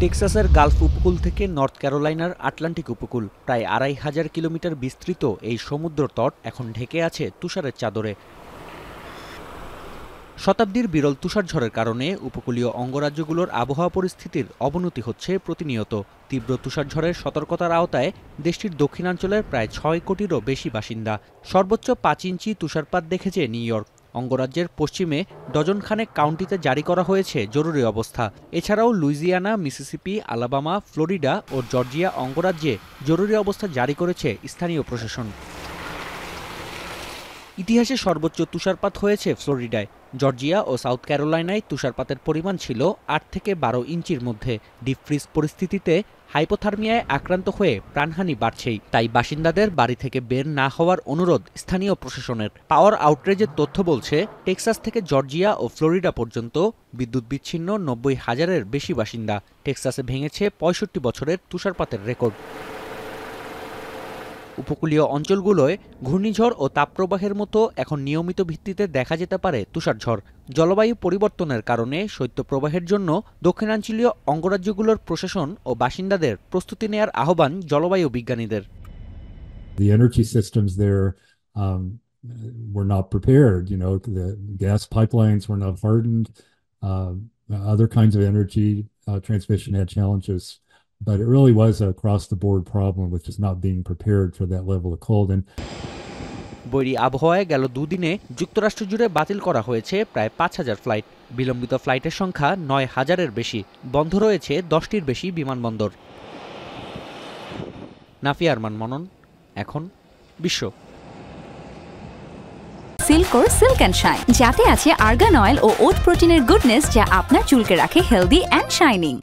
টেক্সাসের Gulf উপকূল থেকে north ক্যারোলাইনার Atlantic উপকূল প্রায় ২৫০০ কিলোমিটার বিস্তৃত এই সমুদ্র তট এখন ঢেকে আছে তুষারের চাদরে। শতাব্দীর বিরল তুষারঝড়ের কারণে উপকূলীয় অঙ্গরাজ্যগুলোর আবহাওয়া পরিস্থিতির অবনতি হচ্ছে প্রতিনিয়ত। তীব্র তুষারঝড়ের সতর্কতার আওতায় দেশটির দক্ষিণাঞ্চলের প্রায় ৬ কোটিরও বেশি বাসিন্দা। সর্বোচ্চ ৫ ইঞ্চি তুষারপাত দেখেছে নিউ ইয়র্ক। অঙ্গরাজ্যের পশ্চিমে ডজনখানেক কাউন্টিতে জারি করা হয়েছে জরুরি অবস্থা। এছাড়াও লুইজিয়ানা, মিসিসিপি, আলাবামা, ফ্লোরিডা ও জর্জিয়া অঙ্গরাজ্যে জরুরি অবস্থা জারি করেছে স্থানীয় প্রশাসন। ইতিহাসে সর্বোচ্চ তুষারপাত হয়েছে ফ্লোরিডায়। জর্জিয়া ও সাউথ ক্যারোলাইনায় তুষারপাতের পরিমাণ ছিল ৮ থেকে ১২ ইঞ্চির মধ্যে। ডিপ ফ্রিজ পরিস্থিতিতে হাইপোথার্মিয়ায় আক্রান্ত হয়ে প্রাণহানি বাড়ছেই। তাই বাসিন্দাদের বাড়ি থেকে বের না হওয়ার অনুরোধ স্থানীয় প্রশাসনের। পাওয়ার আউটরেজের তথ্য বলছে, টেক্সাস থেকে জর্জিয়া ও ফ্লোরিডা পর্যন্ত বিদ্যুৎ বিচ্ছিন্ন ৯০,০০০-এর বেশি বাসিন্দা। টেক্সাসে ভেঙেছে ৬৫ বছরের তুষারপাতের রেকর্ড। উপকূলীয় অঞ্চলগুলোয় ঘূর্ণিঝড় ও তাপপ্রবাহের মতো এখন নিয়মিত ভিত্তিতে দেখা যেতে পারে তুষারঝড়। জলবায়ু পরিবর্তনের কারণে শৈত্যপ্রবাহের জন্য দক্ষিণাঞ্চলীয় অঙ্গরাজ্যগুলোর প্রশাসন ও বাসিন্দাদের প্রস্তুতি নেয়ার আহ্বান জলবায়ু বিজ্ঞানীদের। The energy systems there were not prepared. The gas pipelines were not hardened. Other kinds of energy transmission had challenges. But it really was an across-the-board problem with just not being prepared for that level of cold. বৈরী আবহাওয়ায় গেল দুদিনে যুক্তরাষ্ট্র জুড়ে বাতিল করা হয়েছে প্রায় ৫,০০০ ফ্লাইট। বিলম্বিত ফ্লাইটের সংখ্যা ৯,০০০-এর বেশি। বন্ধ রয়েছে ১০টির বেশি বিমানবন্দর। নাফিয়া আরমান মনন, এখন বিশ্ব। সিল্কোর সিল্ক অ্যান্ড শাইন, যাতে আছে আর্গান অয়েল ও ওট প্রোটিনের গুডনেস, যা আপনার চুলকে রাখে হেলদি অ্যান্ড শাইনিং।